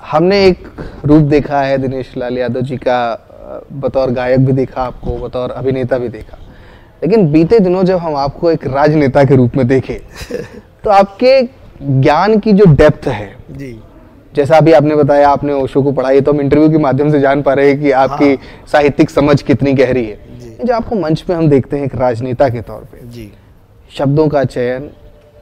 हमने एक रूप देखा है दिनेश लाल यादव जी का, बतौर गायक भी देखा आपको, बतौर अभिनेता भी देखा, लेकिन बीते दिनों जब हम आपको एक राजनेता के रूप में देखे तो आपके ज्ञान की जो डेप्थ है जी, जैसा अभी आपने बताया आपने ओशो को पढ़ा है, तो हम इंटरव्यू के माध्यम से जान पा रहे हैं कि आपकी साहित्यिक समझ कितनी गहरी है। जो आपको मंच पे हम देखते हैं एक राजनेता के तौर पे, जी, शब्दों का चयन,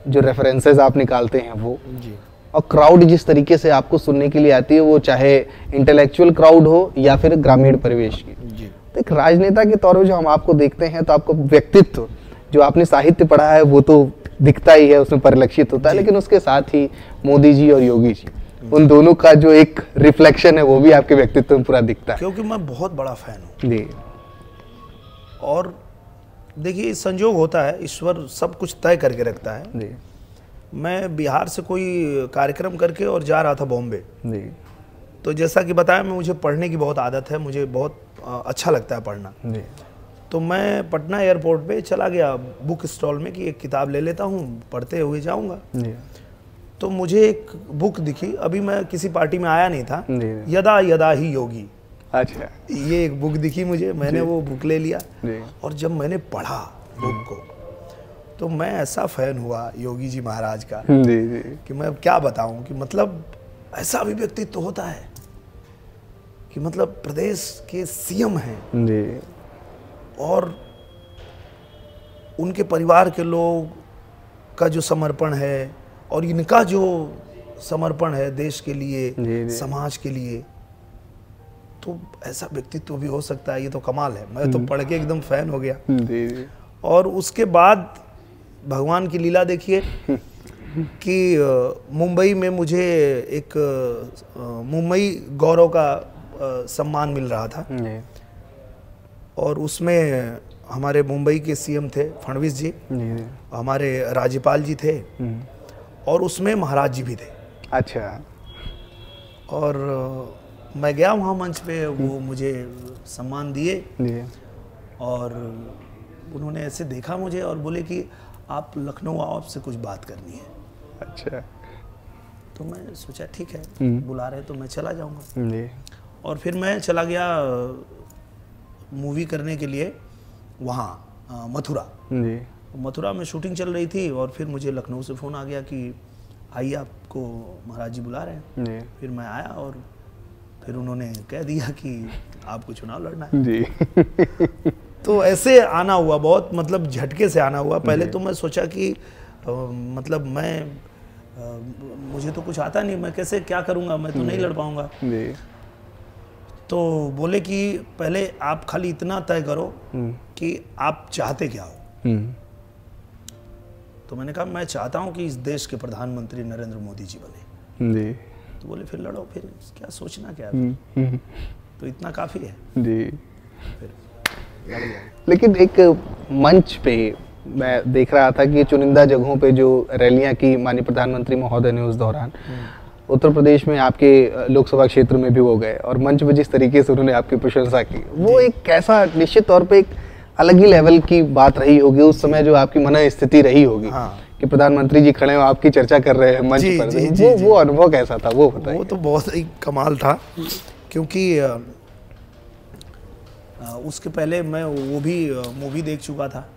जो रेफरेंसेस आप निकालते हैं वो, जी, और क्राउड जिस तरीके से आपको सुनने के लिए आती है, वो चाहे इंटेलेक्चुअल क्राउड हो या फिर ग्रामीण परिवेश की, जी, तो एक राजनेता के तौर पे जो हम आपको देखते हैं तो आपको व्यक्तित्व, जो आपने साहित्य पढ़ा है वो तो दिखता ही है, उसमें परिलक्षित होता है, लेकिन उसके साथ ही मोदी जी और योगी जी, उन दोनों का जो एक रिफ्लेक्शन है वो भी आपके व्यक्तित्व में पूरा दिखता है। क्योंकि मैं बहुत बड़ा फैन हूँ। जी, और देखिए संजोग होता है, ईश्वर सब कुछ तय करके रखता है। जी, मैं बिहार से कोई कार्यक्रम करके और जा रहा था बॉम्बे, जी, तो जैसा कि बताया, मुझे पढ़ने की बहुत आदत है, मुझे बहुत अच्छा लगता है पढ़ना। जी, तो मैं पटना एयरपोर्ट पे चला गया बुक स्टॉल में कि एक किताब ले लेता हूँ, पढ़ते हुए जाऊँगा। जी, तो मुझे एक बुक दिखी, अभी मैं किसी पार्टी में आया नहीं था, जी। यदा यदा ही योगी, अच्छा, ये एक बुक दिखी मुझे, मैंने वो बुक ले लिया। जी, और जब मैंने पढ़ा बुक को तो मैं ऐसा फैन हुआ योगी जी महाराज का जी, जी, कि मैं क्या बताऊं, कि मतलब ऐसा अभिव्यक्तित्व तो होता है कि मतलब प्रदेश के सीएम हैं जी, और उनके परिवार के लोग का जो समर्पण है और इनका जो समर्पण है देश के लिए, जी, जी। समाज के लिए, तो ऐसा व्यक्तित्व भी हो सकता है, ये तो कमाल है। मैं तो पढ़ के एकदम फैन हो गया। जी, जी, और उसके बाद भगवान की लीला देखिए कि मुंबई में मुझे एक मुंबई गौरव का सम्मान मिल रहा था, जी, और उसमें हमारे मुंबई के सीएम थे फडणवीस जी, जी, हमारे राज्यपाल जी थे, और उसमें महाराज जी भी थे। अच्छा, और मैं गया वहाँ मंच पे, वो मुझे सम्मान दिए जी, और उन्होंने ऐसे देखा मुझे और बोले कि आप लखनऊ आओ, आपसे कुछ बात करनी है। अच्छा, तो मैं सोचा ठीक है, बुला रहे तो मैं चला जाऊंगा। जी, और फिर मैं चला गया मूवी करने के लिए वहाँ मथुरा। जी, मथुरा में शूटिंग चल रही थी और फिर मुझे लखनऊ से फ़ोन आ गया कि आइए आपको महाराज जी बुला रहे हैं। जी, फिर मैं आया और फिर उन्होंने कह दिया कि आपको चुनाव लड़ना है। जी, तो ऐसे आना हुआ, बहुत मतलब झटके से आना हुआ। पहले तो मैं सोचा कि मतलब मुझे तो कुछ आता नहीं, मैं कैसे क्या करूँगा, मैं तो नहीं लड़ पाऊँगा। जी, तो बोले कि पहले आप खाली इतना तय करो कि आप चाहते क्या हो। तो मैंने कहा मैं चाहता हूँ कि इस देश के प्रधानमंत्री नरेंद्र मोदी जी बने। जी, तो बोले फिर लड़ो, फिर क्या सोचना क्या है, तो इतना काफ़ी है। जी। फिर लड़ गया। लेकिन एक मंच पे मैं देख रहा था कि चुनिंदा जगहों पे जो रैलियां की माननीय प्रधानमंत्री महोदय ने उस दौरान, उत्तर प्रदेश में आपके लोकसभा क्षेत्र में भी वो गए और मंच पे जिस तरीके से उन्होंने आपकी प्रशंसा की, वो एक कैसा निश्चित तौर पे एक अलग ही लेवल की बात रही होगी उस समय, जो आपकी मन स्थिति रही होगी। हाँ। कि प्रधानमंत्री जी खड़े हो, आपकी चर्चा कर रहे हैं मंच पर, वो अनुभव कैसा था, वो बताइए। वो तो बहुत ही कमाल था, क्योंकि उसके पहले मैं वो भी मूवी देख चुका था,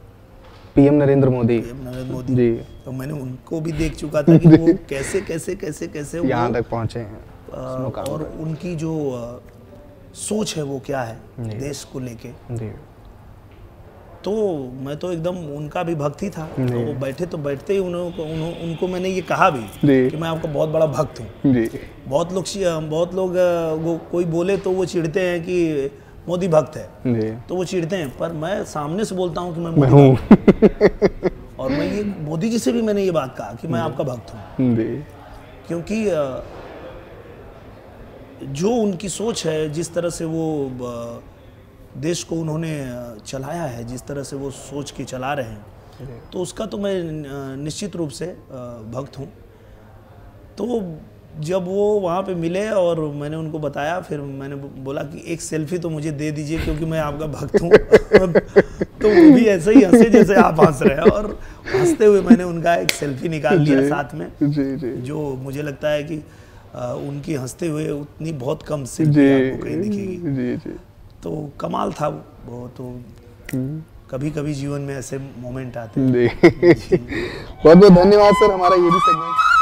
पीएम नरेंद्र मोदी जी। तो मैंने उनको भी देख चुका था कि वो कैसे कैसे कैसे कैसे यहाँ तक पहुँचे हैं, और उनकी जो सोच है वो क्या है देश को लेके। तो मैं तो एकदम उनका भी भक्त ही था। तो वो बैठे तो बैठते ही उनको मैंने ये कहा भी कि मैं आपका बहुत बड़ा भक्त हूँ। बहुत लोग कोई बोले तो वो चिढ़ते हैं कि मोदी भक्त है, तो वो चिढ़ते हैं, पर मैं सामने से बोलता हूँ कि मैं मोदी हूँ। और मैं ये मोदी जी से भी मैंने ये बात कहा कि मैं आपका भक्त हूँ, क्योंकि जो उनकी सोच है, जिस तरह से वो देश को उन्होंने चलाया है, जिस तरह से वो सोच के चला रहे हैं, तो उसका तो मैं निश्चित रूप से भक्त हूँ। तो जब वो वहाँ पे मिले और मैंने उनको बताया, फिर मैंने बोला कि एक सेल्फी तो मुझे दे दीजिए क्योंकि मैं आपका भक्त हूँ। तो वो भी ऐसे ही हंसे जैसे आप हंस रहे हैं, और हंसते हुए मैंने उनका एक सेल्फी निकाल लिया साथ में, जो मुझे लगता है कि उनकी हंसते हुए उतनी बहुत कम सेल्फी आपको कहीं दिखेगी। जी जी। तो कमाल था वो तो। कभी कभी जीवन में ऐसे मोमेंट आते हैं। बहुत बहुत धन्यवाद सर, हमारा ये भी सेगमेंट